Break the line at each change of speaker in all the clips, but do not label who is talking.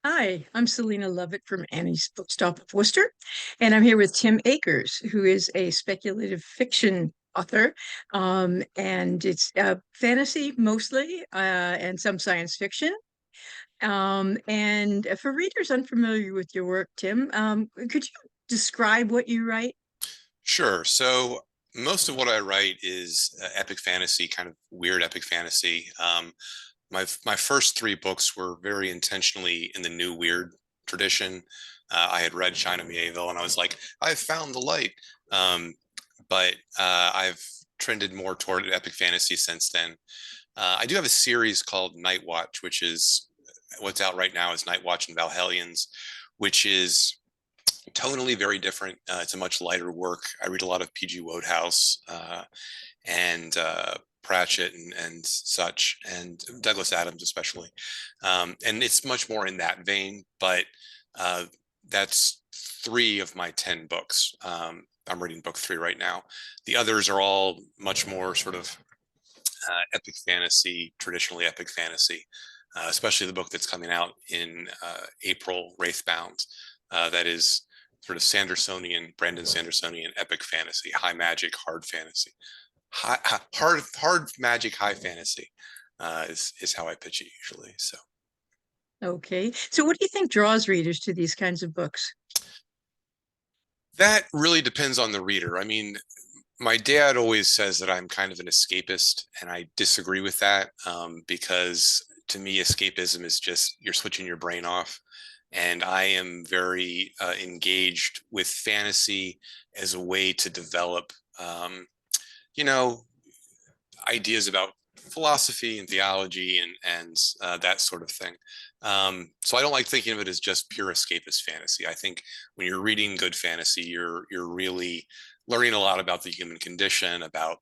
Hi, I'm Selena Lovett from Annie's Bookstop of Worcester, and I'm here with Tim Akers, who is a speculative fiction author, and it's fantasy mostly, and some science fiction. And for readers unfamiliar with your work, Tim, could you describe what you write?
Sure. So most of what I write is epic fantasy, kind of weird epic fantasy. My first three books were very intentionally in the new weird tradition. I had read China Mieville, and I was like, I've found the light. Um, but I've trended more toward epic fantasy since then. I do have a series called Night Watch, which is what's out right now is Night Watch and Valhellions, which is tonally very different. It's a much lighter work. I read a lot of P.G. Wodehouse and Pratchett and such, and Douglas Adams especially. And it's much more in that vein, but uh, that's three of my 10 books. I'm reading book three right now. The others are all much more sort of epic fantasy, traditionally epic fantasy, especially the book that's coming out in April, Wraithbound. That is sort of Sandersonian, Brandon Sandersonian epic fantasy, high magic, hard fantasy, hard magic, high fantasy is how I pitch it usually. So
Okay, so what do you think draws readers to these kinds of books?
that really depends on the reader. I mean, my dad always says that I'm kind of an escapist, and I disagree with that because to me, escapism is just you're switching your brain off. And I am very engaged with fantasy as a way to develop, you know, ideas about philosophy and theology and that sort of thing. So I don't like thinking of it as just pure escapist fantasy. I think when you're reading good fantasy, you're really learning a lot about the human condition, about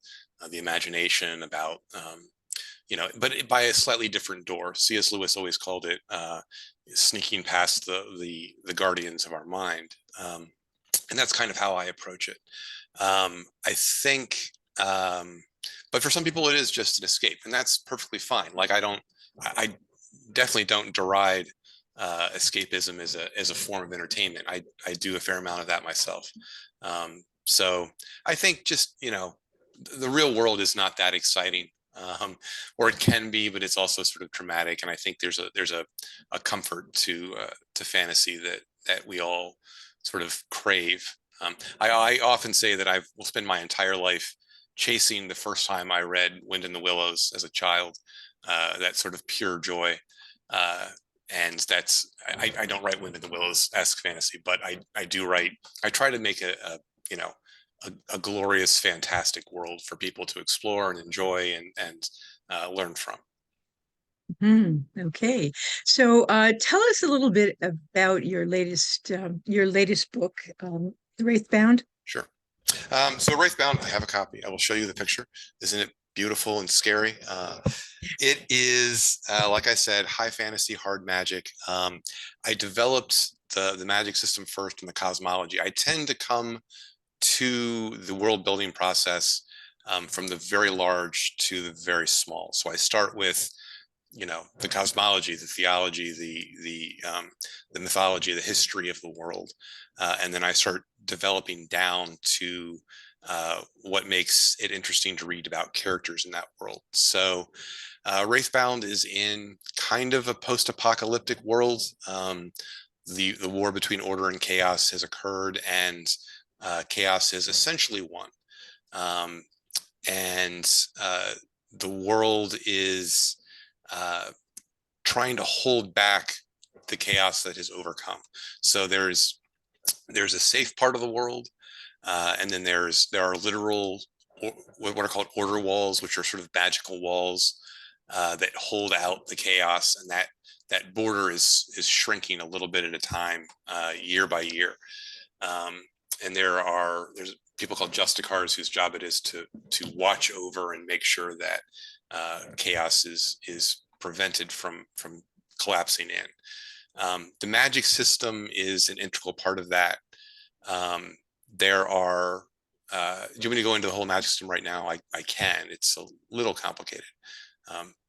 the imagination, about but by a slightly different door. C.S. Lewis always called it sneaking past the guardians of our mind, and that's kind of how I approach it. I think, um, but for some people, it is just an escape, and that's perfectly fine. Like I definitely don't deride escapism as a form of entertainment. I do a fair amount of that myself. So I think just the real world is not that exciting, or it can be, but it's also sort of dramatic. And I think there's a comfort to fantasy that we all sort of crave. I often say that I will spend my entire life chasing the first time I read Wind in the Willows as a child, that sort of pure joy. Uh, and I don't write Wind in the Willows esque fantasy, but I do write. I try to make a you know a glorious, fantastic world for people to explore and enjoy and learn from.
Okay, so tell us a little bit about your latest book, Wraithbound.
Sure. So Wraithbound, I have a copy. I will show you the picture. Isn't it beautiful and scary? It is, like I said, high fantasy, hard magic. I developed the magic system first and the cosmology. I tend to come to the world building process from the very large to the very small. So I start with the cosmology, the theology, the mythology, the history of the world, and then I start developing down to what makes it interesting to read about characters in that world. So Wraithbound is in kind of a post-apocalyptic world. The war between order and chaos has occurred, and chaos is essentially won. Um, and the world is uh, trying to hold back the chaos that has overcome. So there's a safe part of the world, and then there are literal what are called order walls, which are sort of magical walls that hold out the chaos, and that border is shrinking a little bit at a time, year by year. Um, and there's people called justicars whose job it is to watch over and make sure that chaos is prevented from collapsing in. The magic system is an integral part of that. There are do you want me to go into the whole magic system right now? I can. It's a little complicated.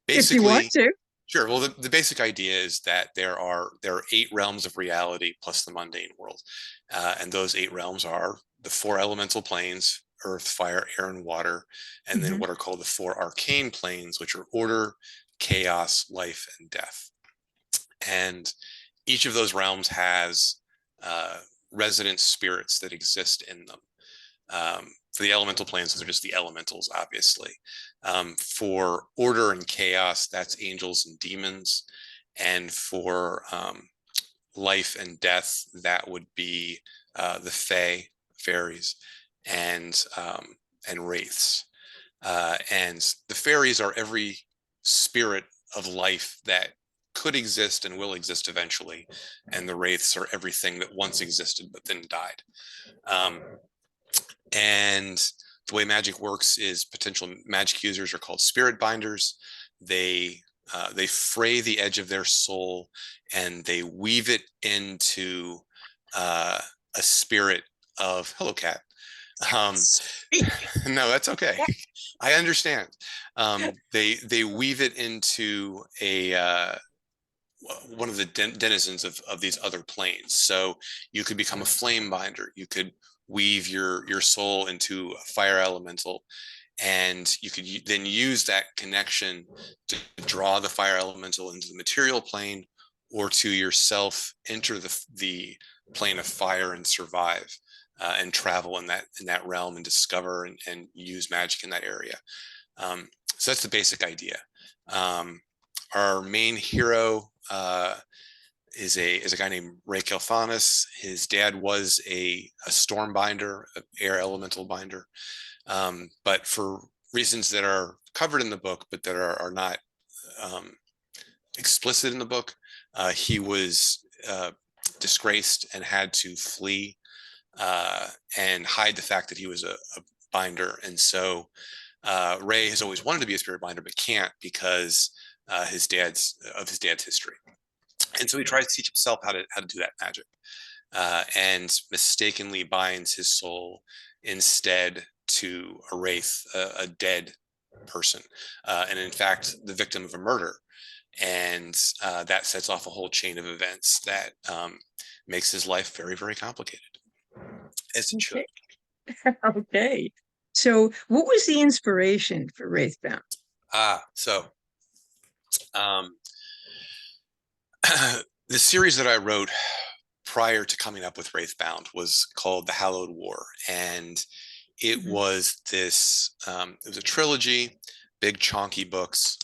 If you want
Basically,
to.
Sure. Well, the basic idea is that there are 8 realms of reality plus the mundane world, and those 8 realms are the 4 elemental planes: earth, fire, air, and water, and then
Hmm.
what are called the 4 arcane planes, which are order, chaos, life, and death. And each of those realms has uh, resident spirits that exist in them. For the elemental planes, those are just the elementals, obviously. For order and chaos, that's angels and demons. And for life and death, that would be the fae, fairies, and wraiths. And the fairies are every spirit of life that could exist and will exist eventually, and the wraiths are everything that once existed but then died. Um, and the way magic works is potential magic users are called spirit binders. They fray the edge of their soul and they weave it into uh, a spirit of hello cat. Um, no, that's okay. I understand. They weave it into a one of the denizens of these other planes. So you could become a flame binder. You could weave your soul into a fire elemental, and you could then use that connection to draw the fire elemental into the material plane, or to yourself enter the plane of fire and survive. And travel in that realm and discover and use magic in that area. So that's the basic idea. Um, our main hero is a guy named Ray Kelfanis. His dad was a storm binder, an air elemental binder, but for reasons that are covered in the book, but that are not um, explicit in the book, he was disgraced and had to flee and hide the fact that he was a binder. And so Ray has always wanted to be a spirit binder, but can't because his dad's history. And so he tries to teach himself how to do that magic, and mistakenly binds his soul instead to a wraith, a dead person, and in fact the victim of a murder. And that sets off a whole chain of events that makes his life very, very complicated, as it should.
Okay. Okay. So, what was the inspiration for Wraithbound?
So um, the series that I wrote prior to coming up with Wraithbound was called The Hallowed War, and it
Mhm.
was it was a trilogy, big chonky books,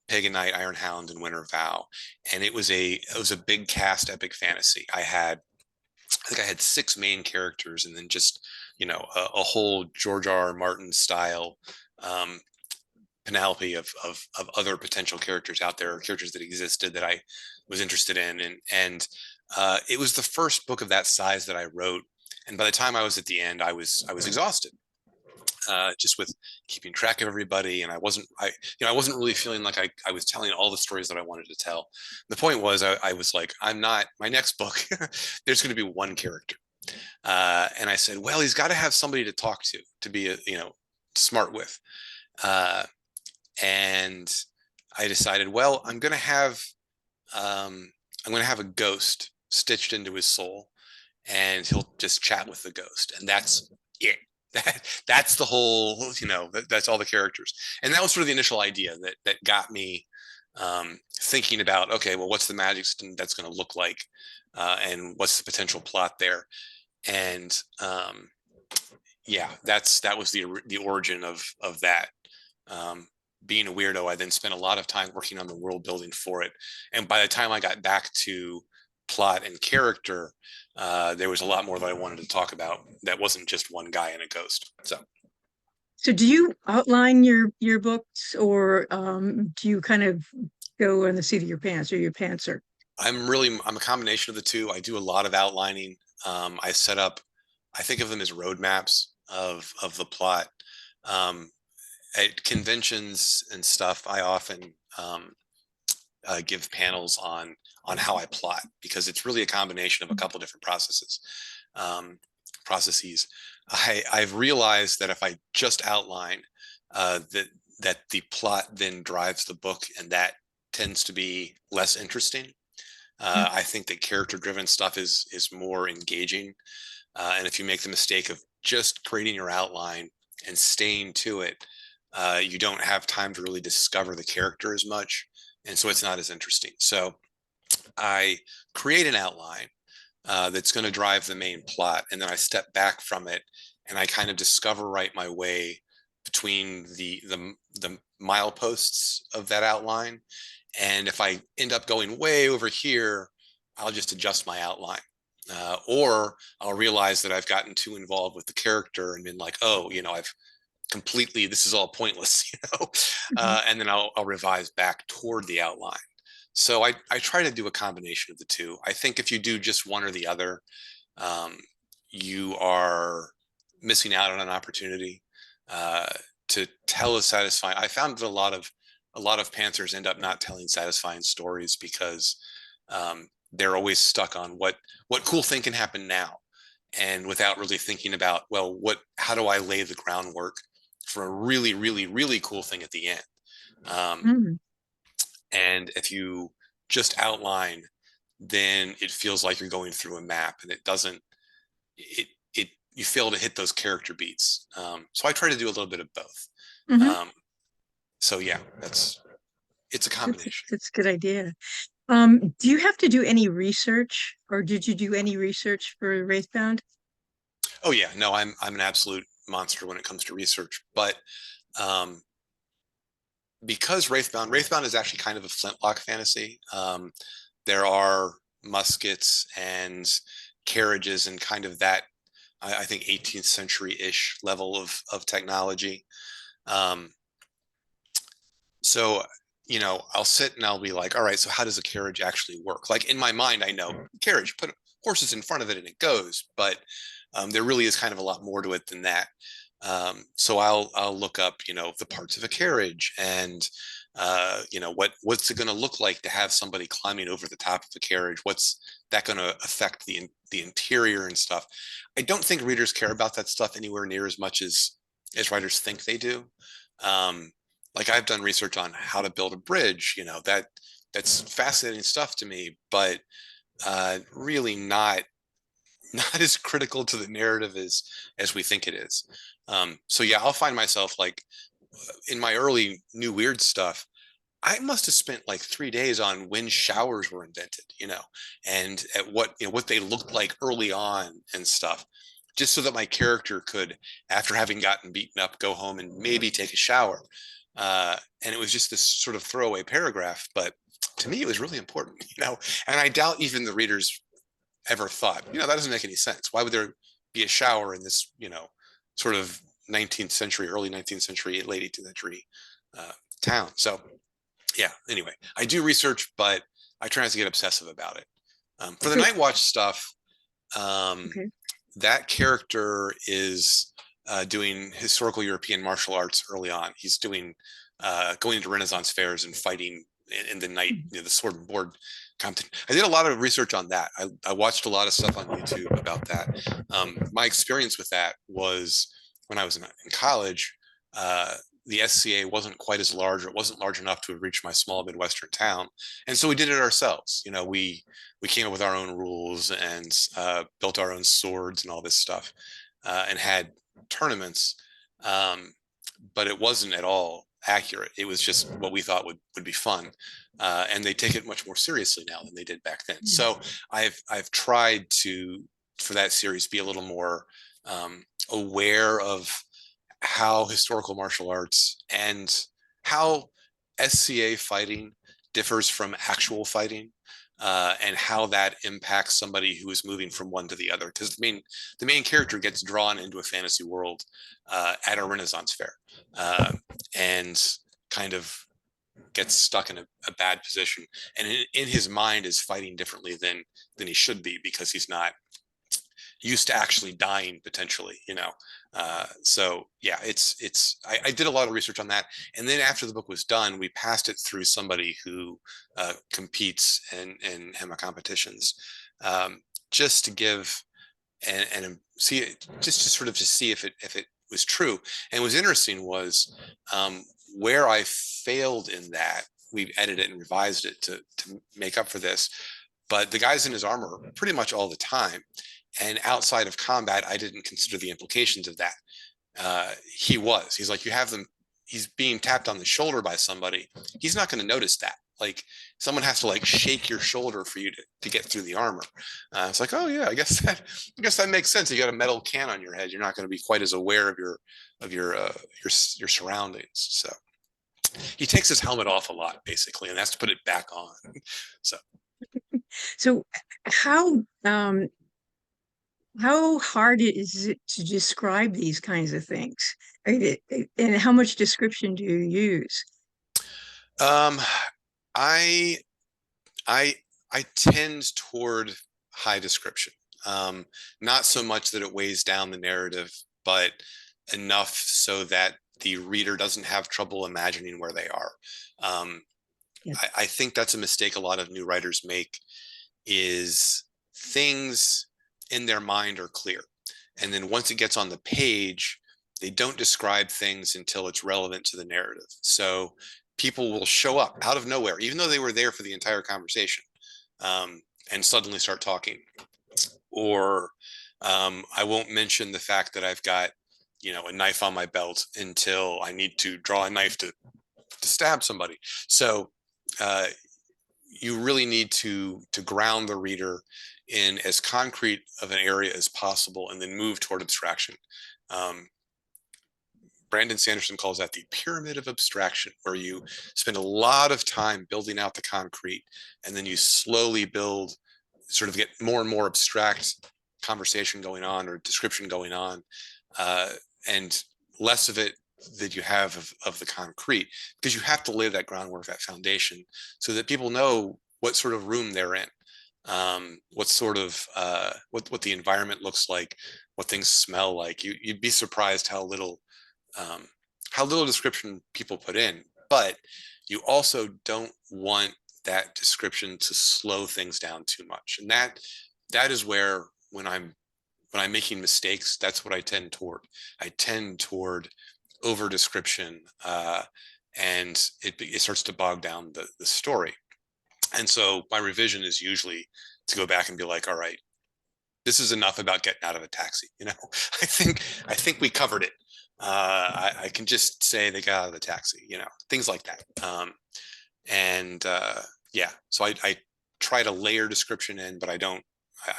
Pagan Knight, Iron Hound, and Winter Vow, and it was a big cast epic fantasy. I think I had 6 main characters, and then just a whole George R. R. Martin style um, panoply of other potential characters out there, or characters that existed that I was interested in, and it was the first book of that size that I wrote. And by the time I was at the end, I was exhausted, just with keeping track of everybody, and I wasn't really feeling like I was telling all the stories that I wanted to tell. The point was, I was like, I'm not my next book. There's going to be one character, and I said, well, he's got to have somebody to talk to be smart with. Uh, and I decided, well, I'm going to have a ghost stitched into his soul, and he'll just chat with the ghost, and that's it. That's the whole, that's all the characters, and that was sort of the initial idea that got me thinking about, okay, well, what's the magic system that's going to look like, and what's the potential plot there, and yeah, that was the origin of that. Um, Being a weirdo, I then spent a lot of time working on the world building for it. And by the time I got back to plot and character, there was a lot more that I wanted to talk about that wasn't just one guy and a ghost. So
So, do you outline your books, or do you kind of go on the seat of your pants, or your pantser?
I'm a combination of the two. I do a lot of outlining. I set up, I think of them as roadmaps of the plot. Um, at conventions and stuff, I often give panels on how I plot, because it's really a combination of a couple of different um, processes. I've realized that if I just outline, that the plot then drives the book, and that tends to be less interesting.
Mm.
I think that character-driven stuff is more engaging. And if you make the mistake of just creating your outline and staying to it, you don't have time to really discover the character as much, and so it's not as interesting. So I create an outline that's going to drive the main plot, and then I step back from it and I kind of discover right my way between the mileposts of that outline. And if I end up going way over here, I'll just adjust my outline. Or I'll realize that I've gotten too involved with the character and been like, oh, I've completely, this is all pointless,
Mhm.
and then I'll revise back toward the outline. So I try to do a combination of the two. I think if you do just one or the other, um, you are missing out on an opportunity uh, to tell a satisfying. I found that a lot of Panthers end up not telling satisfying stories because they're always stuck on what cool thing can happen now, and without really thinking about, well, how do I lay the groundwork for a really, really, really cool thing at the end. Um,
Mm.
and if you just outline, then it feels like you're going through a map, and it doesn't. It you fail to hit those character beats. So I try to do a little bit of both.
Mhm.
Um, so yeah, it's a combination.
That's a good idea. Do you have to do any research, or did you do any research for Wraithbound?
Oh yeah, no, I'm an absolute monster when it comes to research, but um, because Wraithbound is actually kind of a flintlock fantasy. There are muskets and carriages and kind of that, I think, 18th century-ish level of technology. Um, so, I'll sit and I'll be like, all right, so how does a carriage actually work? Like in my mind, I know carriage, put horses in front of it and it goes, but there really is kind of a lot more to it than that. So I'll look up, the parts of a carriage and what's it going to look like to have somebody climbing over the top of the carriage? What's that going to affect the interior and stuff? I don't think readers care about that stuff anywhere near as much as writers think they do. Um, like I've done research on how to build a bridge, that's fascinating stuff to me, but really not not as critical to the narrative as we think it is. So yeah, I'll find myself like in my early New Weird stuff, I must have spent like 3 days on when showers were invented, and at what they looked like early on and stuff, just so that my character could, after having gotten beaten up, go home and maybe take a shower. And it was just this sort of throwaway paragraph, but to me, it was really important, And I doubt even the readers ever thought, that doesn't make any sense. Why would there be a shower in this, sort of 19th century, early 19th century, late 18th century town? So yeah, anyway, I do research, but I try not to get obsessive about it. For the
Okay.
Night Watch stuff, um,
Okay.
that character is doing historical European martial arts early on. He's doing going to Renaissance fairs and fighting in the night,
Mhm.
the sword and board competition. I did a lot of research on that. I watched a lot of stuff on YouTube about that. My experience with that was when I was in college. The SCA wasn't quite as large, or it wasn't large enough to have reached my small Midwestern town, and so we did it ourselves. We came up with our own rules and built our own swords and all this stuff, and had tournaments. Um, but it wasn't at all accurate. It was just what we thought would be fun, and they take it much more seriously now than they did back then.
Mm.
So I've tried to, for that series, be a little more aware of how historical martial arts and how SCA fighting differs from actual fighting, and how that impacts somebody who is moving from one to the other. Because the main character gets drawn into a fantasy world at a Renaissance fair, and kind of gets stuck in a bad position, and in his mind is fighting differently than he should be, because he's not used to actually dying potentially. So yeah, I did a lot of research on that, and then after the book was done, we passed it through somebody who competes in HEMA competitions, um, just to give and see it, just to sort of to see if it was true. And what was interesting was, where I failed in that we've edited it and revised it to make up for this. But the guy's in his armor pretty much all the time. And outside of combat, I didn't consider the implications of that. He's like, you have them, he's being tapped on the shoulder by somebody. He's not going to notice that. Like someone has to like shake your shoulder for you to get through the armor. It's like, oh yeah, I guess that makes sense. You got a metal can on your head. You're not going to be quite as aware of your surroundings. So he takes his helmet off a lot basically and has to put it back on. So
So how how hard is it to describe these kinds of things? And how much description do you use?
um I I I tend toward high description. Not so much that it weighs down the narrative, but enough so that the reader doesn't have trouble imagining where they are. Um,
Yeah.
I think that's a mistake a lot of new writers make is things in their mind are clear. And then once it gets on the page, they don't describe things until it's relevant to the narrative. So people will show up out of nowhere, even though they were there for the entire conversation, and suddenly start talking. Or I won't mention the fact that I've got, a knife on my belt until I need to draw a knife to stab somebody. So you really need to ground the reader in as concrete of an area as possible and then move toward abstraction. Um, Brandon Sanderson calls that the pyramid of abstraction, where you spend a lot of time building out the concrete and then you slowly build, sort of get more and more abstract conversation going on or description going on, and less of it that you have of the concrete, because you have to lay that groundwork, that foundation, so that people know what sort of room they're in, what sort of what the environment looks like, what things smell like. You'd be surprised how little description people put in, but you also don't want that description to slow things down too much. And that is where when I'm making mistakes, that's what I tend toward. I tend toward over description, and it starts to bog down the story. And so my revision is usually to go back and be like, all right, this is enough about getting out of a taxi. I think we covered it. I can just say they got out of the taxi, things like that. And yeah, so I try to layer description in, but I don't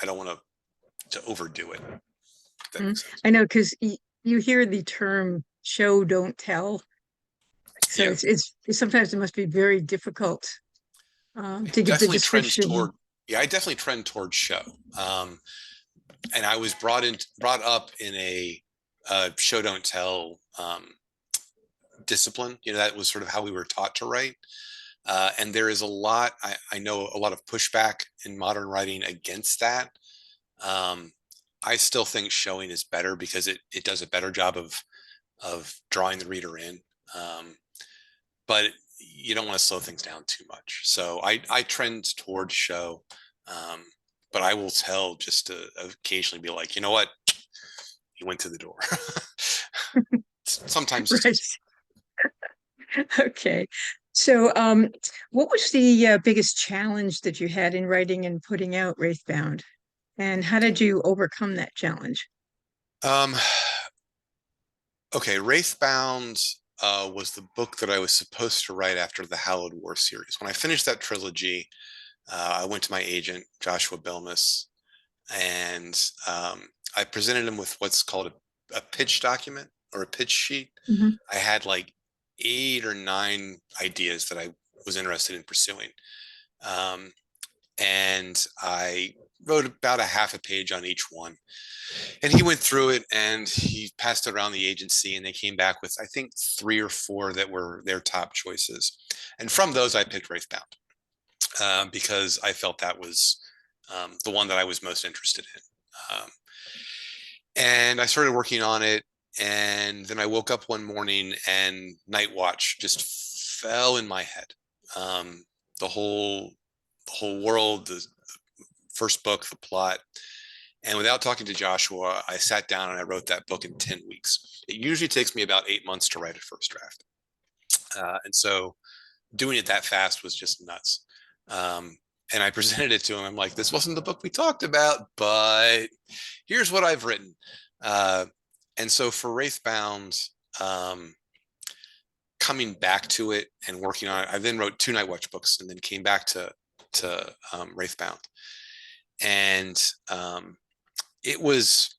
want to overdo it. If that makes sense.
I know, because you hear the term show don't tell. So
Yeah,
it's sometimes it must be very difficult to give the
definitely trends
description.
toward. Yeah, I definitely trend toward show. And I was brought up in a show don't tell discipline. That was sort of how we were taught to write. And there is a lot, I know a lot of pushback in modern writing against that. I still think showing is better because it does a better job of drawing the reader in. But you don't want to slow things down too much. So I trend towards show. But I will tell just to occasionally be like, you know what? He went to the door. Sometimes it's
Right.
easy.
Okay. So, what was the biggest challenge that you had in writing and putting out Wraithbound? And how did you overcome that challenge?
Um, okay, Wraithbound was the book that I was supposed to write after the Hallowed War series. When I finished that trilogy, I went to my agent, Joshua Bilmus, and I presented him with what's called a pitch document or a pitch sheet.
Mhm.
I had like 8 or 9 ideas that I was interested in pursuing. Um, and I wrote about a half a page on each one. And he went through it and he passed it around the agency, and they came back with, I think, 3 or 4 that were their top choices. And from those, I picked Wraithbound because I felt that was the one that I was most interested in. And I started working on it. And then I woke up one morning and Night Watch just fell in my head. Um, the whole world, the first book, the plot. And without talking to Joshua, I sat down and I wrote that book in 10 weeks. It usually takes me about 8 months to write a first draft. And so doing it that fast was just nuts. And I presented it to him. I'm like, this wasn't the book we talked about, but here's what I've written. Uh, and so for Wraithbound, um, coming back to it and working on it, I then wrote two Night Watch books and then came back to Wraithbound. And it was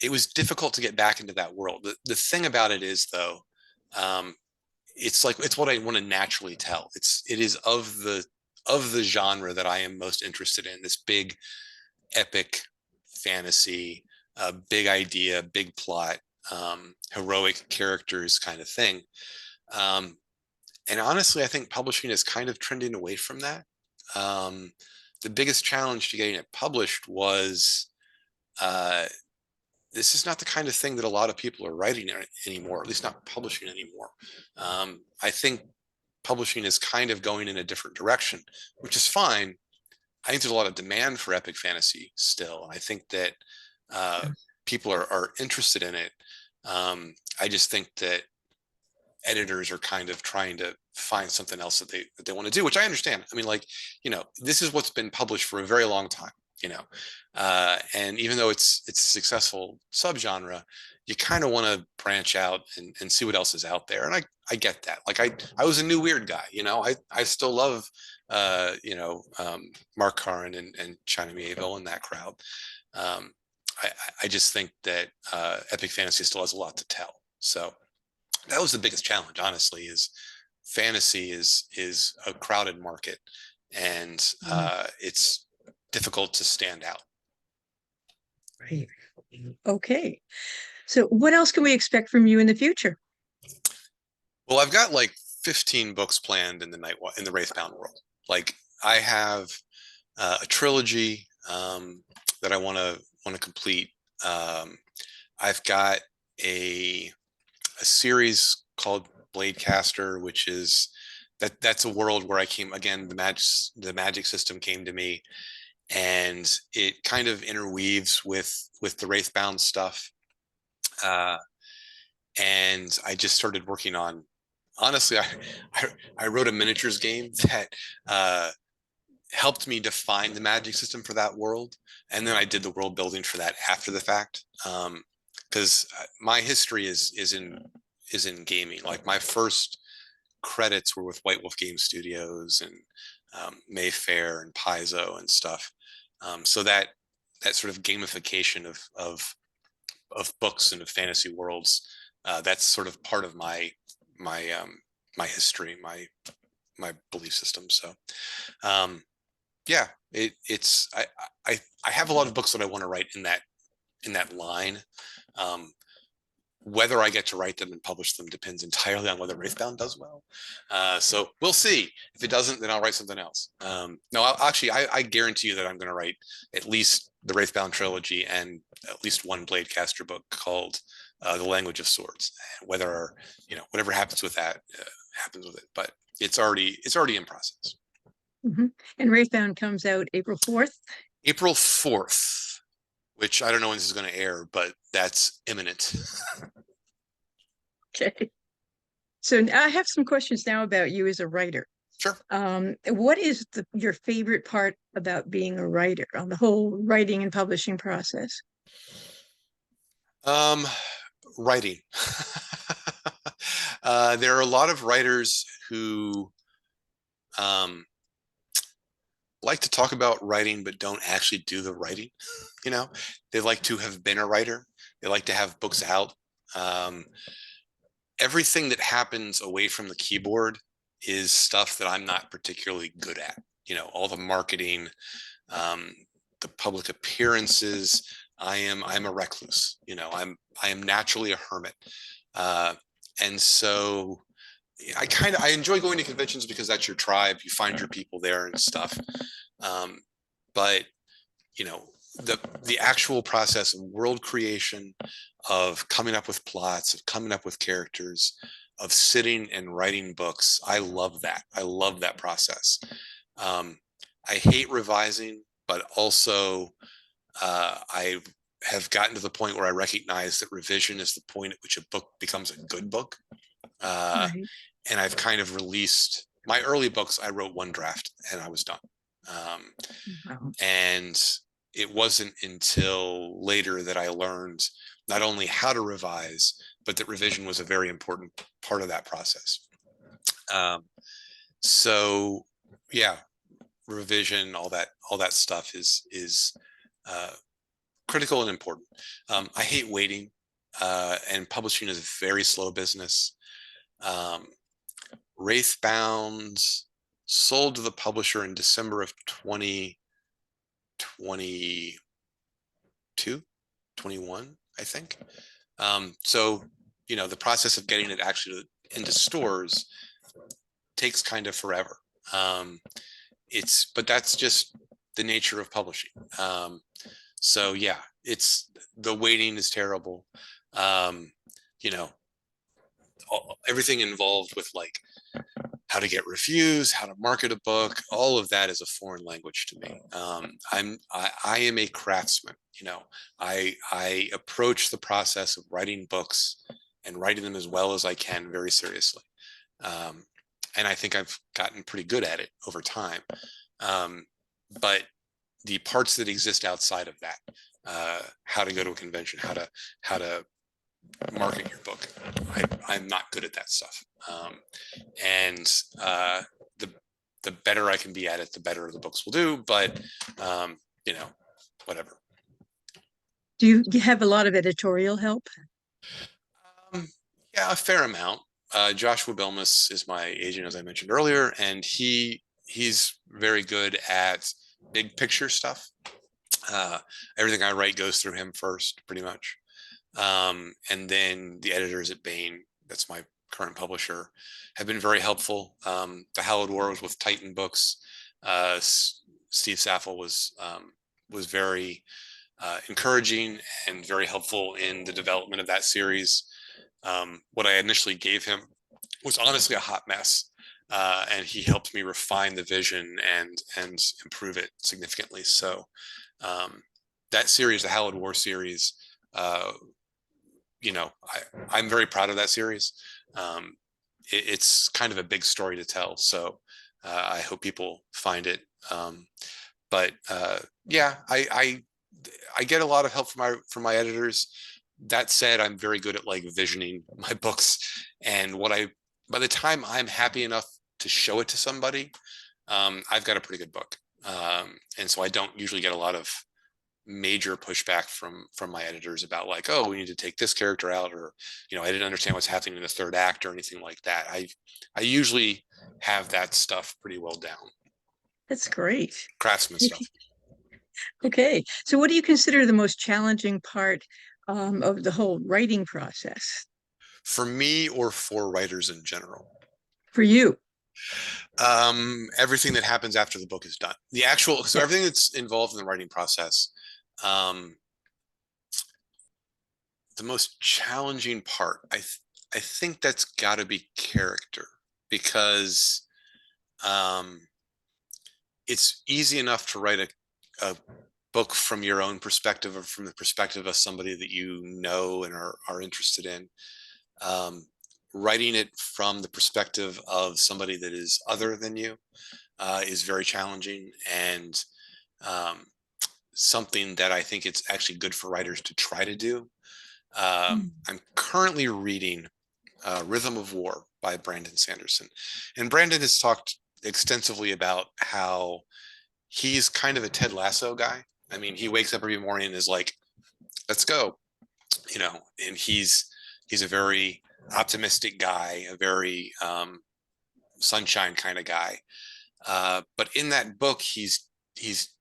it was difficult to get back into that world. The thing about it is, though, um, it's what I want to naturally tell. It is of the genre that I am most interested in. This big epic fantasy, big idea, big plot, heroic characters kind of thing. Um, and honestly, I think publishing is kind of trending away from that. Um, the biggest challenge to getting it published was uh, this is not the kind of thing that a lot of people are writing anymore, at least not publishing anymore. I think publishing is kind of going in a different direction, which is fine. I think there's a lot of demand for epic fantasy still. I think that uh, people are interested in it. I just think that editors are kind of trying to find something else that they want to do, which I understand. I mean, like, this is what's been published for a very long time, and even though it's a successful subgenre, you kind of want to branch out and see what else is out there. And I get that. Like I was a new weird guy, I still love Mark Carran and China Mieville and that crowd. Um, I just think that epic fantasy still has a lot to tell. So that was the biggest challenge, honestly, is fantasy is a crowded market, and it's difficult to stand out.
Right. Okay. So what else can we expect from you in the future?
Well, I've got like 15 books planned in the Wraithbound world. Like I have a trilogy that I want to complete. I've got a series called Bladecaster, which is that's a world where I came again. The magic system came to me, and it kind of interweaves with the Wraithbound stuff. Uh, and I just started working on. Honestly, I wrote a miniatures game that helped me define the magic system for that world, and then I did the world building for that after the fact. Because my history is in gaming. Like my first credits were with White Wolf Game Studios and Mayfair and Paizo and stuff. So that sort of gamification of books and of fantasy worlds, that's sort of part of my history, my belief system. So yeah, it's I have a lot of books that I want to write in that line. Whether I get to write them and publish them depends entirely on whether Wraithbound does well. So we'll see. If it doesn't, then I'll write something else. No, I guarantee you that I'm going to write at least the Wraithbound trilogy and at least one Bladecaster book called The Language of Swords. Whether whatever happens with that happens with it, but it's already in process.
Mm-hmm. And Wraithbound comes out April 4th.
April 4th, which I don't know when this is going to air, but that's imminent.
Okay. So I have some questions now about you as a writer.
Sure.
What is your favorite part about being a writer on the whole writing and publishing process?
Writing. There are a lot of writers who like to talk about writing but don't actually do the writing. They like to have been a writer. They like to have books out. Everything that happens away from the keyboard is stuff that I'm not particularly good at. All the marketing, the public appearances. I'm a recluse. I am naturally a hermit, and so I enjoy going to conventions because that's your tribe. You find your people there and stuff. But the actual process of world creation, of coming up with plots, of coming up with characters, of sitting and writing books, I love that. I love that process. I hate revising, but also I have gotten to the point where I recognize that revision is the point at which a book becomes a good book.
Right.
And I've kind of released my early books. I wrote one draft and I was done. Um,
Wow.
and it wasn't until later that I learned not only how to revise, but that revision was a very important part of that process. Um, so yeah, revision, all that stuff is uh, critical and important. I hate waiting, and publishing is a very slow business. Um, Wraithbound sold to the publisher in December of 2022, 21, I think. So, the process of getting it actually into stores takes kind of forever. Um, but that's just the nature of publishing. So yeah, the waiting is terrible. Um, you know, everything involved with like how to get reviews, how to market a book, all of that is a foreign language to me. I am a craftsman. I approach the process of writing books and writing them as well as I can very seriously. Um, and I think I've gotten pretty good at it over time. Um, but the parts that exist outside of that, how to go to a convention, how to market your book, I'm not good at that stuff. And the the better I can be at it, the better the books will do. But um, you know, whatever.
Do you have a lot of editorial help?
Um, yeah, a fair amount. Joshua Belmas is my agent, as I mentioned earlier, and he's very good at big picture stuff. Everything I write goes through him first, pretty much. And then the editors at Bain, that's my current publisher, have been very helpful. The Hallowed War was with Titan Books. Steve Saffel was very encouraging and very helpful in the development of that series. What I initially gave him was honestly a hot mess. And he helped me refine the vision and improve it significantly. So that series, the Hallowed War series, uh, I'm very proud of that series. Um, it's kind of a big story to tell, so I hope people find it. But yeah, I get a lot of help from my editors. That said, I'm very good at like visioning my books, and by the time I'm happy enough to show it to somebody, I've got a pretty good book. And so I don't usually get a lot of major pushback from my editors about like, oh, we need to take this character out, or I didn't understand what's happening in the third act or anything like that. I usually have that stuff pretty well down.
That's great.
Craftsman stuff.
Okay. So what do you consider the most challenging part of the whole writing process
For me or for writers in general?
for you?
Everything that happens after the book is done. So
Yeah.
everything that's involved in the writing process. Um, the most challenging part, I think that's got to be character, because um, it's easy enough to write a book from your own perspective, or from the perspective of somebody that you know and are interested in. Um, Writing it from the perspective of somebody that is other than you is very challenging, and um, something that I think it's actually good for writers to try to do.
Mm.
I'm currently reading Rhythm of War by Brandon Sanderson. And Brandon has talked extensively about how he's kind of a Ted Lasso guy. I mean, he wakes up every morning and is like, let's go, and he's a very optimistic guy, a very sunshine kind of guy. But in that book, he's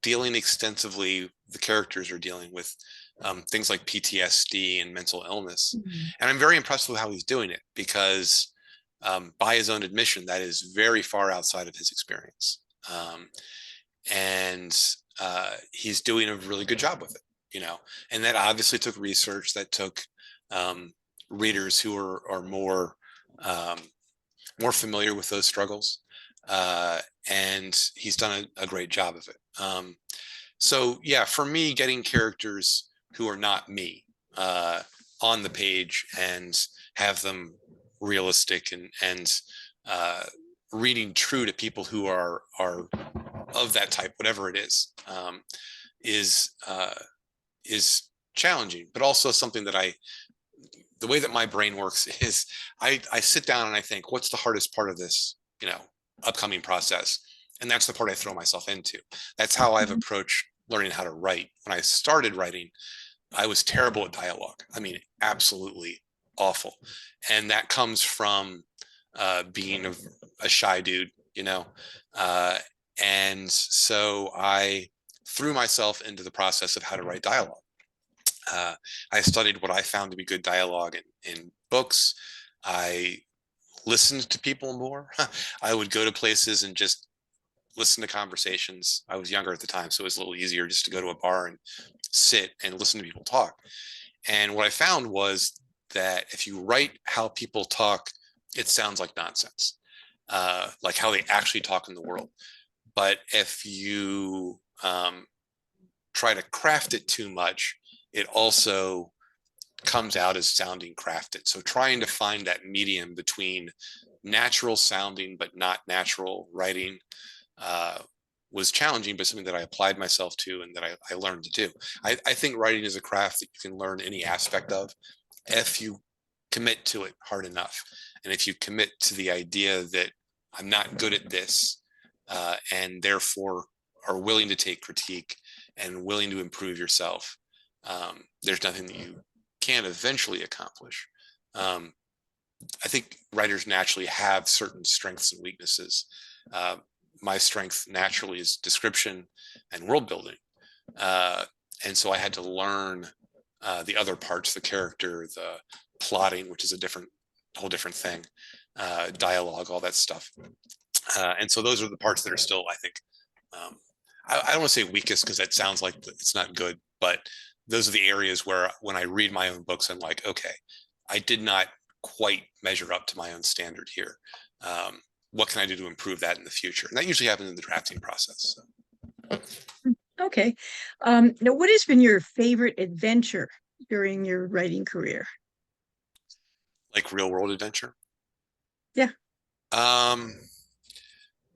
dealing extensively. The characters are dealing with things like PTSD and mental illness,
Mm.
and I'm very impressed with how he's doing it, because by his own admission, that is very far outside of his experience, and he's doing a really good job with it. And that obviously took research, that took um, readers who are um, more familiar with those struggles. Uh, and he's done a great job of it. So yeah, for me, getting characters who are not me on the page and have them realistic and reading true to people who are of that type, whatever it is is challenging, but also something that the way that my brain works is I sit down and I think, what's the hardest part of this, upcoming process? And that's the part I throw myself into. That's how I've
Mhm.
approached learning how to write. When I started writing, I was terrible at dialogue. I mean, absolutely awful. And that comes from being a shy dude, Uh, and so I threw myself into the process of how to write dialogue. Uh, I studied what I found to be good dialogue in books. I listened to people more. I would go to places and just listen to conversations. I was younger at the time, so it was a little easier just to go to a bar and sit and listen to people talk. And what I found was that if you write how people talk, it sounds like nonsense, like how they actually talk in the world. But if you try to craft it too much, it also comes out as sounding crafted. So trying to find that medium between natural sounding but not natural writing uh, was challenging, but something that I applied myself to and that I learned to do. I think writing is a craft that you can learn any aspect of if you commit to it hard enough. And if you commit to the idea that I'm not good at this, and therefore are willing to take critique and willing to improve yourself, there's nothing that you can eventually accomplish. Um, I think writers naturally have certain strengths and weaknesses. Uh, my strength naturally is description and world building. Uh, and so I had to learn the other parts, the character, the plotting, which is a whole different thing, dialogue, all that stuff. And so those are the parts that are still, I think, um, I don't want to say weakest because that sounds like it's not good, but those are the areas where when I read my own books, I'm like, okay, I did not quite measure up to my own standard here. Um, what can I do to improve that in the future? And that usually happens in the drafting process. So.
Okay. Now, what has been your favorite adventure during your writing career?
Like real world adventure.
Yeah.
Um,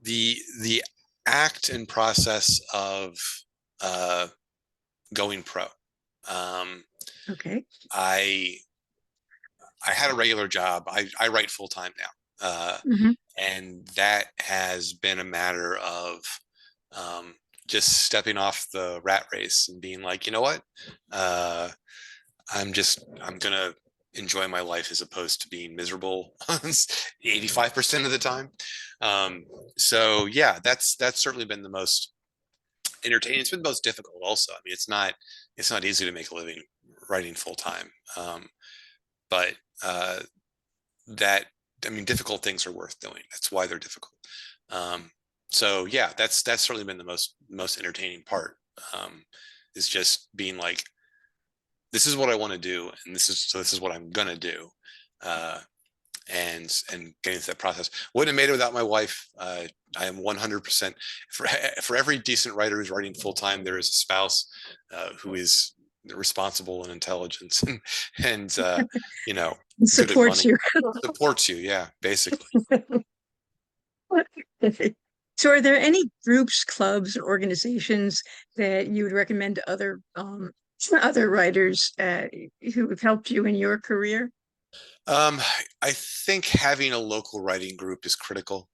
the act and process of uh, going pro. Um,
Okay.
I I had a regular job. I write full time now,
Hmm.
and that has been a matter of um, just stepping off the rat race and being like, you know what, uh, I'm gonna enjoy my life as opposed to being miserable 85% of the time. Um, so yeah, that's certainly been the most entertaining. It's been the most difficult also. I mean, it's not easy to make a living writing full time. But uh, that I mean, difficult things are worth doing. That's why they're difficult. Um, so yeah, that's certainly been the most entertaining part. Um, is just being like, this is what I want to do, and this is what I'm gonna do. Uh, and getting through that process. Wouldn't have made it without my wife. I am 100% for every decent writer who's writing full time. There is a spouse who is responsible and intelligent and you know
It
good at
supports
money,
you.
supports you. Yeah, basically.
So, are there any groups, clubs, or organizations that you would recommend to other writers who have helped you in your career?
Um, I think having a local writing group is critical.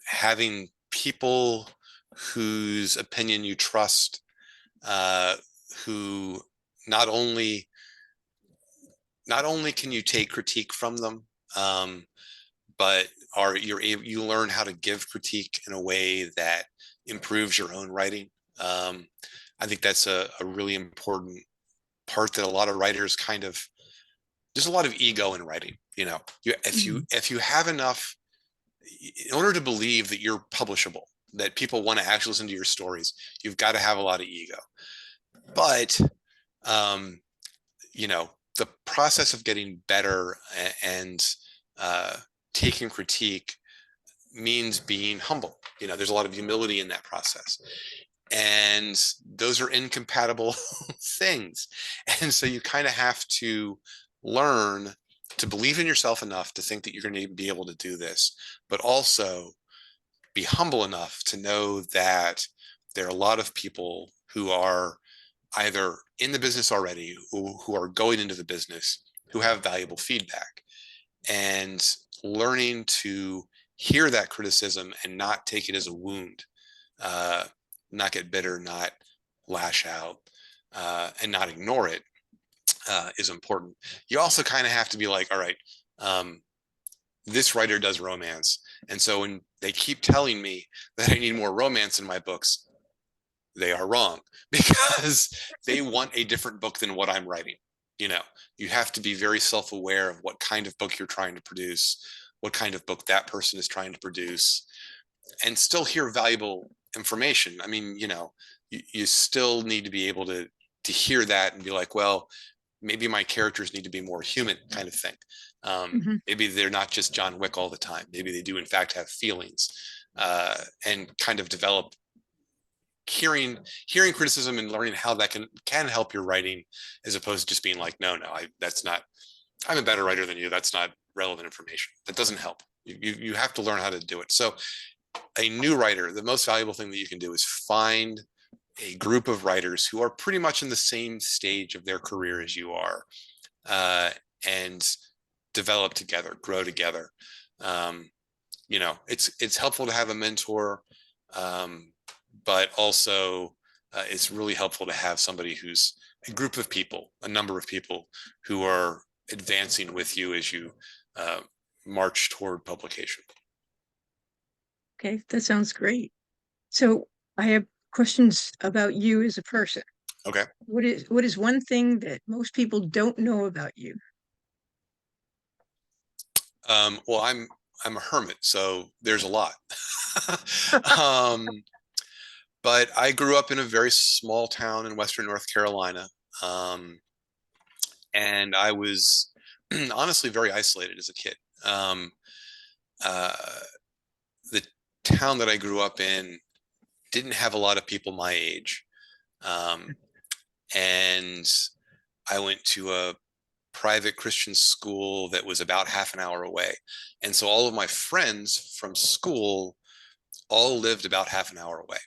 Having people whose opinion you trust, uh, who not only not only can you take critique from them, um, but you learn how to give critique in a way that improves your own writing. Um, I think that's a really important part that a lot of writers kind of there's a lot of ego in writing.
Mhm.
If you have enough in order to believe that you're publishable, that people want to actually listen to your stories, you've got to have a lot of ego. But um, the process of getting better and uh, taking critique means being humble. There's a lot of humility in that process. And those are incompatible things. And so you kind of have to learn to believe in yourself enough to think that you're going to be able to do this, but also be humble enough to know that there are a lot of people who are either in the business already, who are going into the business, who have valuable feedback, and learning to hear that criticism and not take it as a wound, uh, not get bitter, not lash out, and not ignore it, is important. You also kind of have to be like, all right, um, this writer does romance. And so when they keep telling me that I need more romance in my books, they are wrong because they want a different book than what I'm writing. You know, you have to be very self-aware of what kind of book you're trying to produce, what kind of book that person is trying to produce, and still hear valuable information. I mean, you know, you still need to be able to hear that and be like, well, maybe my characters need to be more human, kind of thing.
Mhm.
Maybe they're not just John Wick all the time. Maybe they do in fact have feelings, and kind of develop hearing criticism and learning how that can help your writing, as opposed to just being like, no, that's not, I'm a better writer than you, that's not relevant information. That doesn't help. You have to learn how to do it. So a new writer, the most valuable thing that you can do is find a group of writers who are pretty much in the same stage of their career as you are, uh, and develop together, grow together. Um, you know, it's helpful to have a mentor, um, but also it's really helpful to have somebody who's a group of people, a number of people who are advancing with you as you uh, march toward publication.
Okay, that sounds great. So I have questions about you as a person.
Okay.
What is one thing that most people don't know about you?
Well, I'm a hermit, so there's a lot. um, but I grew up in a very small town in Western North Carolina, um, and I was honestly very isolated as a kid. Uh, the town that I grew up in didn't have a lot of people my age, um, and I went to a private Christian school that was about half an hour away, and so all of my friends from school all lived about half an hour away.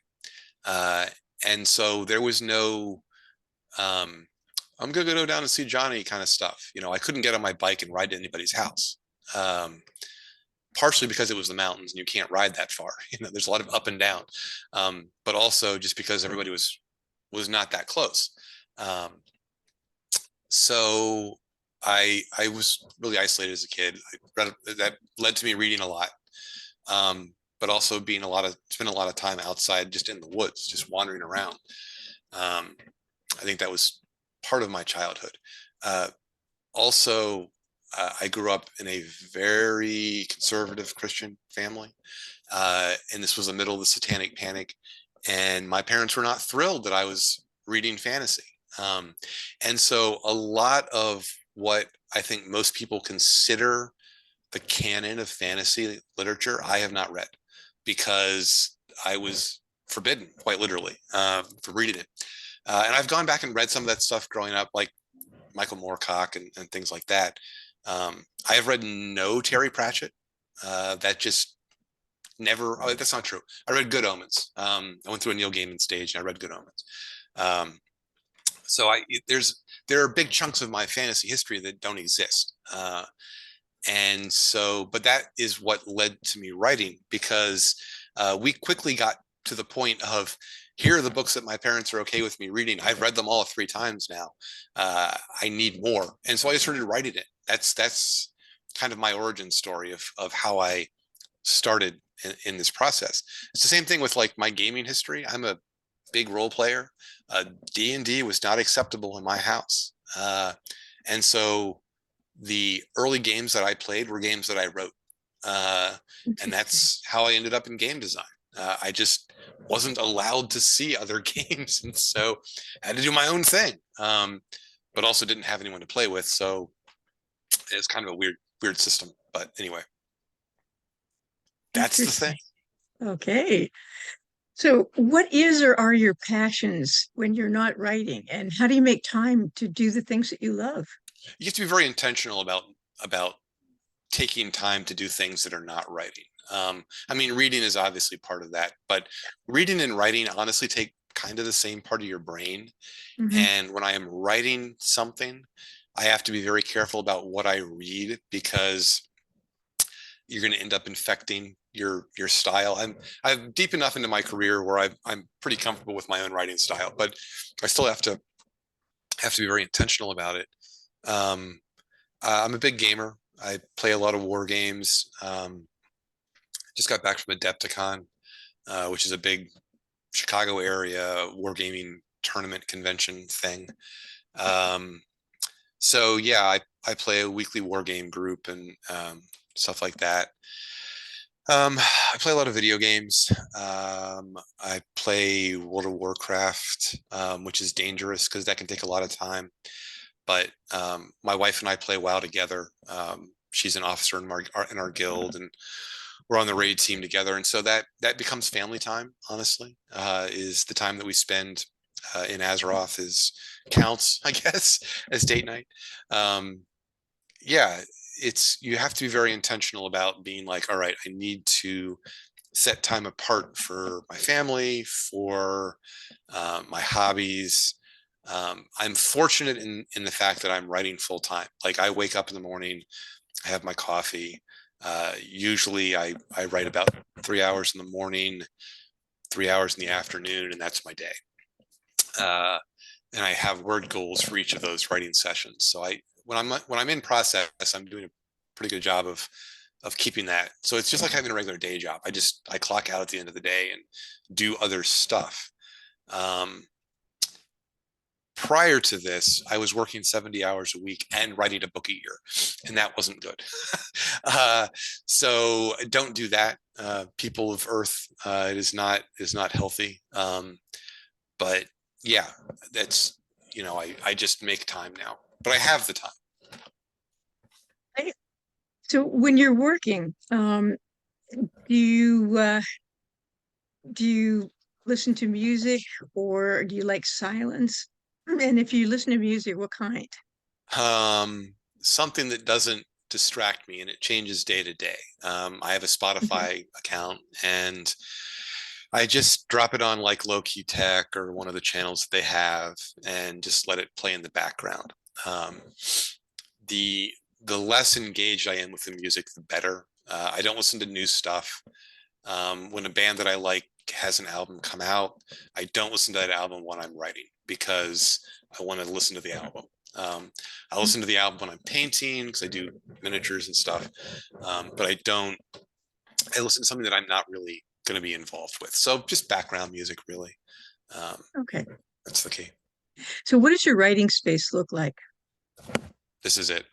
Uh, and so there was no, um, I'm gonna go down and see Johnny kind of stuff. You know, I couldn't get on my bike and ride to anybody's house. Um, Partially because it was the mountains and you can't ride that far. You know, there's a lot of up and down, but also just because everybody was not that close. Um, so I was really isolated as a kid. That led to me reading a lot, but also spend a lot of time outside, just in the woods, just wandering around. Um, I think that was part of my childhood. Uh, Also, I grew up in a very conservative Christian family, and this was the middle of the Satanic Panic, and my parents were not thrilled that I was reading fantasy. Um, and so, a lot of what I think most people consider the canon of fantasy literature, I have not read because I was forbidden, quite literally, for reading it. And I've gone back and read some of that stuff growing up, like Michael Moorcock and things like that. I have read no Terry Pratchett. That just never. Oh, that's not true. I read Good Omens. I went through a Neil Gaiman stage and I read Good Omens. Um, so there are big chunks of my fantasy history that don't exist. And so, but that is what led to me writing, because we quickly got to the point of, here are the books that my parents are okay with me reading. I've read them all 3 times now. I need more, and so I started writing it. That's kind of my origin story of how I started in this process. It's the same thing with like my gaming history. I'm a big role player. D&D was not acceptable in my house, and so the early games that I played were games that I wrote. And
Interesting.
that's how I ended up in game design. I just wasn't allowed to see other games. And so I had to do my own thing, but also didn't have anyone to play with. So it's kind of a weird system. But anyway, that's the thing.
Interesting. Okay. So, what is or are your passions when you're not writing, and how do you make time to do the things that you love?
You have to be very intentional about about taking time to do things that are not writing. I mean, reading is obviously part of that, but reading and writing honestly take kind of the same part of your brain.
Hmm.
And when I am writing something, I have to be very careful about what I read because you're going to end up infecting your style. I'm deep enough into my career where I'm pretty comfortable with my own writing style, but I still have to be very intentional about it. Um, I'm a big gamer. I play a lot of war games. Just got back from Adepticon, which is a big Chicago area wargaming tournament convention thing. Um, so yeah, I play a weekly war game group and stuff like that. I play a lot of video games. I play World of Warcraft, which is dangerous because that can take a lot of time. But my wife and I play WoW together. She's an officer in our guild, and we're on the raid team together. And so that becomes family time. Honestly, is the time that we spend in Azeroth is counts, I guess, as date night. Um, yeah, you have to be very intentional about being like, all right, I need to set time apart for my family, for my hobbies. I'm fortunate in the fact that I'm writing full time. Like I wake up in the morning, I have my coffee. Usually I write about 3 hours in the morning, 3 hours in the afternoon, and that's my day. Uh, and I have word goals for each of those writing sessions. So when I'm in process, I'm doing a pretty good job of keeping that. So it's just like having a regular day job. I clock out at the end of the day and do other stuff. Um, Prior to this, I was working 70 hours a week and writing a book a year, and that wasn't good. uh, so don't do that. People of Earth, it is not healthy. But yeah, that's I just make time now, but I have the time.
So when you're working, do you do you listen to music or do you like silence? And if you listen to music, what kind?
Something that doesn't distract me, and it changes day to day. I have a
Okay.
Spotify account, and I just drop it on like low key tech or one of the channels that they have, and just let it play in the background. Um, the the less engaged I am with the music, the better. I don't listen to new stuff. When a band that I like has an album come out, I don't listen to that album when I'm writing because I want to listen to the album. Um, I listen to the album when I'm painting because I do miniatures and stuff, but I don't. I listen to something that I'm not really going to be involved with. So just background music, really. Um,
Okay.
that's the key.
So what does your writing space look like?
This is it.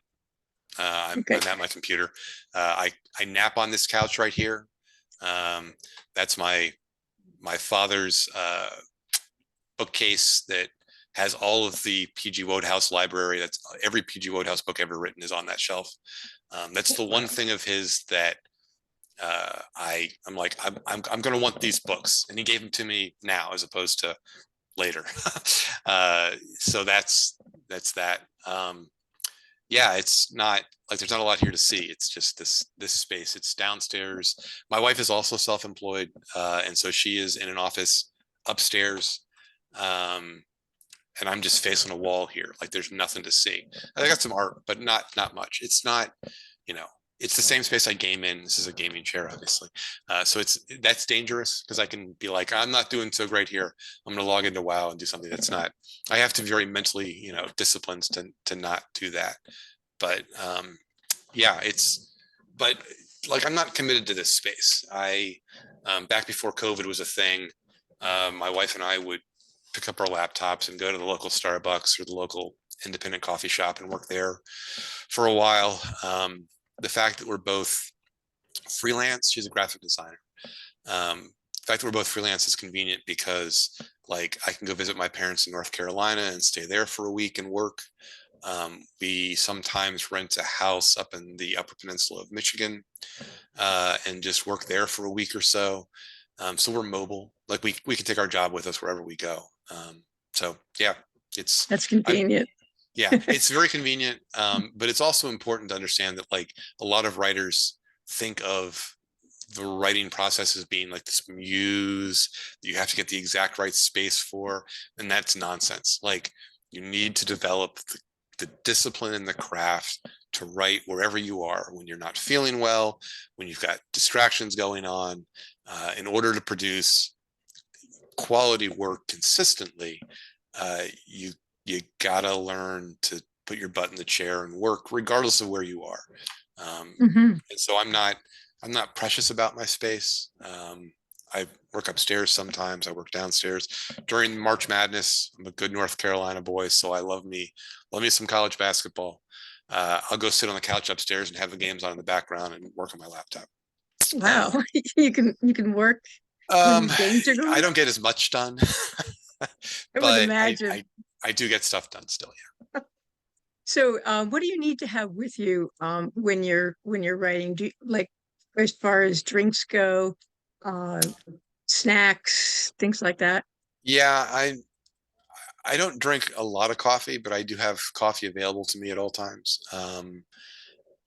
Okay.
I'm at my computer. I nap on this couch right here. That's my father's bookcase that has all of the PG Wodehouse library. That's every PG Wodehouse book ever written is on that shelf. That's the one
Wow.
thing of his that I'm like I'm going to want these books, and he gave them to me now as opposed to later. So that's that. Yeah, it's not like there's not a lot here to see. It's just this space. It's downstairs. My wife is also self-employed, and so she is in an office upstairs. Um, and I'm just facing a wall here. Like there's nothing to see. I got some art, but not much. It's not, you know, it's the same space I game in. This is a gaming chair, obviously. So that's dangerous because I can be like, I'm not doing so great here. I'm going to log into WoW and do something that's not. I have to be very mentally, disciplined to not do that. But yeah, but like I'm not committed to this space. Back before COVID was a thing, my wife and I would pick up our laptops and go to the local Starbucks or the local independent coffee shop and work there for a while. The fact that we're both freelance, she's a graphic designer. The fact that we're both freelance is convenient because like I can go visit my parents in North Carolina and stay there for a week and work. We sometimes rent a house up in the Upper Peninsula of Michigan and just work there for a week or so. So we're mobile. Like we can take our job with us wherever we go. So yeah, it's
That's
I'm
convenient.
Yeah, it's very convenient, but it's also important to understand that like a lot of writers think of the writing process as being like this muse that you have to get the exact right space for, and that's nonsense. Like you need to develop the discipline and the craft to write wherever you are when you're not feeling well, when you've got distractions going on, in order to produce quality work consistently. You gotta learn to put your butt in the chair and work regardless of where you are.
Hmm.
And so I'm not precious about my space. I work upstairs sometimes. I work downstairs during March Madness. I'm a good North Carolina boy, so I love me some college basketball. I'll go sit on the couch upstairs and have the games on in the background and work on my laptop.
Wow.
Um,
You can work
um,
when games are
I
going.
don't get as much done,
I would
but
imagine.
I do get stuff done still.
So, what do you need to have with you when you're writing? Do you, like as far as drinks go, uh, snacks, things like that?
Yeah, I don't drink a lot of coffee, but I do have coffee available to me at all times.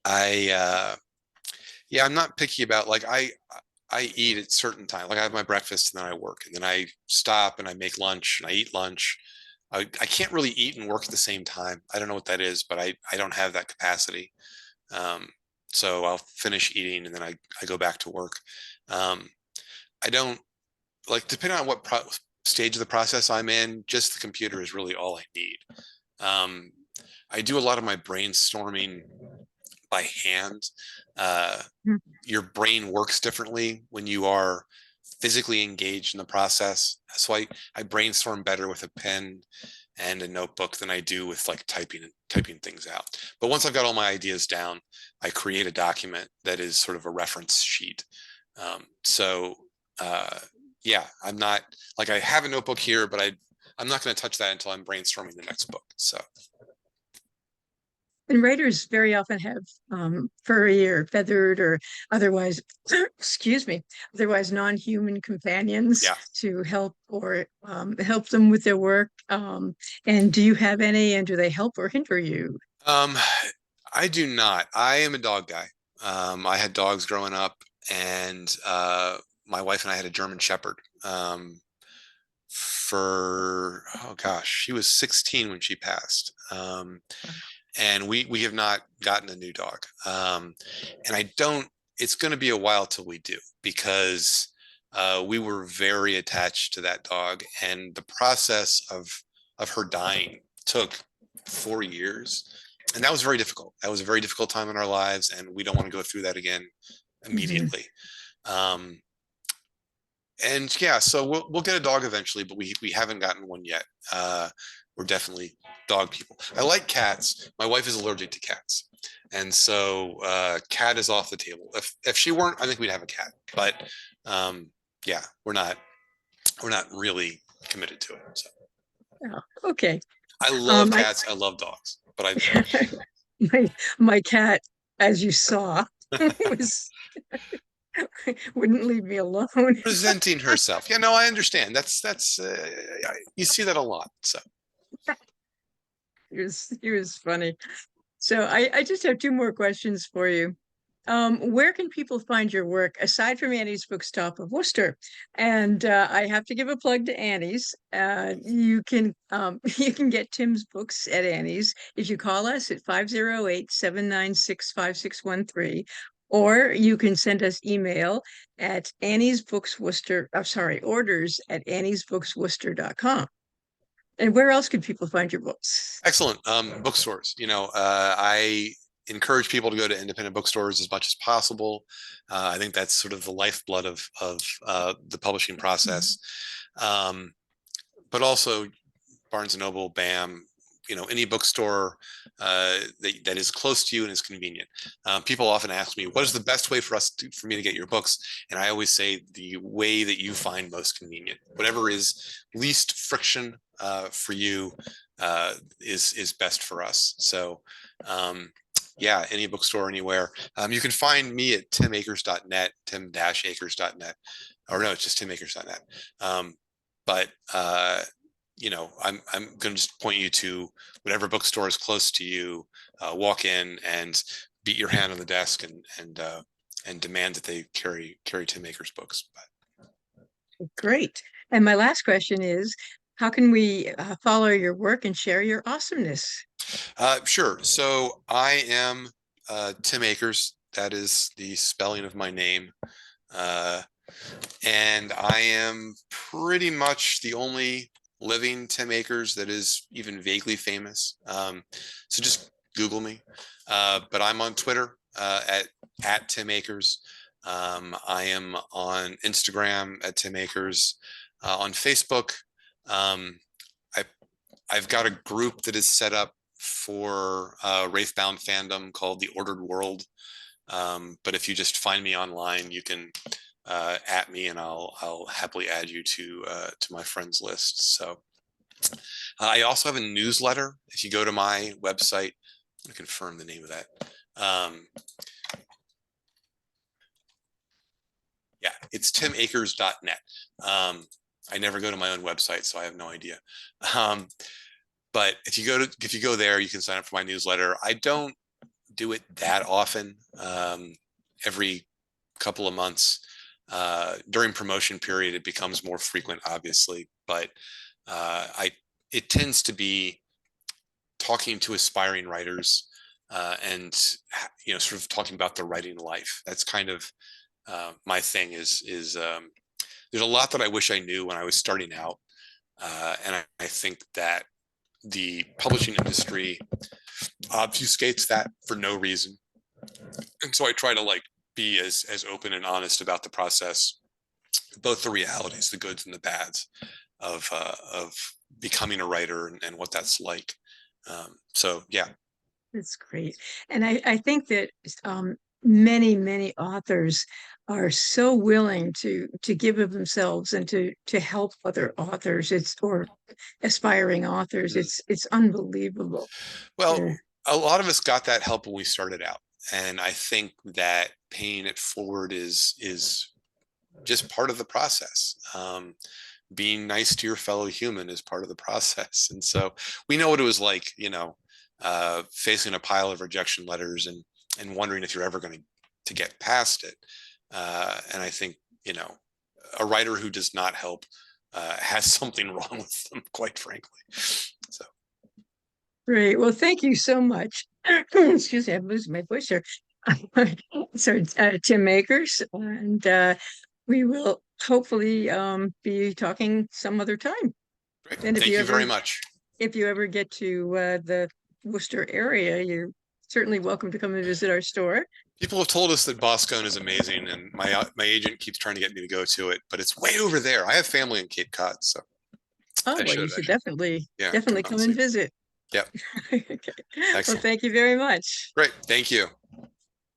I Yeah, I'm not picky about like I eat at certain times. Like I have my breakfast and then I work, and then I stop and I make lunch and I eat lunch. I can't really eat and work at the same time. I don't know what that is, but I don't have that capacity. Um, so I'll finish eating and then I go back to work. Um, I don't like, depending on what stage of the process I'm in, just the computer is really all I need. Um, I do a lot of my brainstorming by hand. Uh,
Mhm.
your brain works differently when you are physically engaged in the process. So I brainstorm better with a pen and a notebook than I do with like typing things out. But once I've got all my ideas down, I create a document that is sort of a reference sheet. So uh, yeah, I'm not like, I have a notebook here, but I'm not going to touch that until I'm brainstorming the next book. So
And writers very often have furry or feathered or otherwise, excuse me, otherwise non-human companions
yeah.
to help or help them with their work. And do you have any, and do they help or hinder you?
Um, I do not. I am a dog guy. I had dogs growing up, and my wife and I had a German Shepherd. For oh gosh, she was 16 when she passed. And we have not gotten a new dog. And I don't. It's going to be a while till we do, because we were very attached to that dog, and the process of her dying took 4 years, and that was very difficult. That was a very difficult time in our lives, and we don't want to go through that again
Mhm.
immediately. Um, and yeah, so we'll get a dog eventually, but we haven't gotten one yet. We're definitely dog people. I like cats. My wife is allergic to cats, and so cat is off the table. If she weren't, I think we'd have a cat. But um, yeah, we're not really committed to it. So
Oh, okay.
I love
I
cats. I love dogs, but I
my cat, as you saw, was wouldn't leave me alone.
presenting herself. Yeah, no, I understand. That's you see that a lot. So
He was funny. So I just have two more questions for you. Where can people find your work aside from Annie's Bookstop of Worcester? And I have to give a plug to Annie's. You can you can get Tim's books at Annie's if you call us at 508-796-5613, or you can send us email at Annie's Books Worcester, I'm sorry, orders at anniesbooksworcester.com. And where else can people find your books?
excellent. Bookstores. I encourage people to go to independent bookstores as much as possible. I think that's sort of the lifeblood of the publishing process. Um, but also Barnes and Noble, BAM, any bookstore that is close to you and is convenient. People often ask me, what is the best way for me to get your books? And I always say the way that you find most convenient, whatever is least friction for you, is best for us. So um, yeah, any bookstore anywhere. You can find me at timakers.net, tim-akers.net, or no, it's just timakers.net. But I'm going to just point you to whatever bookstore is close to you. Walk in and beat your hand on the desk and demand that they carry Tim Akers books.
Great. And my last question is, how can we follow your work and share your awesomeness?
Sure. So I am Tim Akers. That is the spelling of my name. Uh, and I am pretty much the only living Tim Akers that is even vaguely famous. So just Google me. But I'm on Twitter at Tim Akers. I am on Instagram at Tim Akers. On Facebook, um, I I've got a group that is set up for Wraithbound fandom called the Ordered World. But if you just find me online, you can at me, and I'll happily add you to my friends list. So I also have a newsletter. If you go to my website, I confirm the name of that. Yeah, it's timakers.net. I never go to my own website, so I have no idea. But if you go there, you can sign up for my newsletter. I don't do it that often. Every couple of months. During promotion period, it becomes more frequent, obviously, but it tends to be talking to aspiring writers and sort of talking about the writing life. That's kind of my thing. Is there's a lot that I wish I knew when I was starting out, and I think that the publishing industry obfuscates that for no reason, and so I try to be as open and honest about the process, both the realities, the goods and the bads of becoming a writer and what that's like. So yeah.
That's great. And I think that many authors are so willing to give of themselves and to help other authors. Or aspiring authors.
Mm.
It's unbelievable.
Well,
Yeah.
a lot of us got that help when we started out, and I think that paying it forward is just part of the process. Being nice to your fellow human is part of the process, and so we know what it was like, facing a pile of rejection letters and wondering if you're ever going to get past it. And I think a writer who does not help has something wrong with them, quite frankly. So
Great. Well, thank you so much. Excuse me, I'm losing my voice here. So, Tim Akers, and we will hopefully be talking some other time.
great.
And
Thank you very much.
if you ever get to the Worcester area, you're certainly welcome to come and visit our store.
People have told us that Boscone is amazing, and my agent keeps trying to get me to go to it, but it's way over there. I have family in Cape Cod, so
Oh,
I
well, you
should
should
yeah
definitely
come out
come
and see
and
it.
visit.
Yep,
Okay. Well,
excellent,
thank you very much.
great, thank you.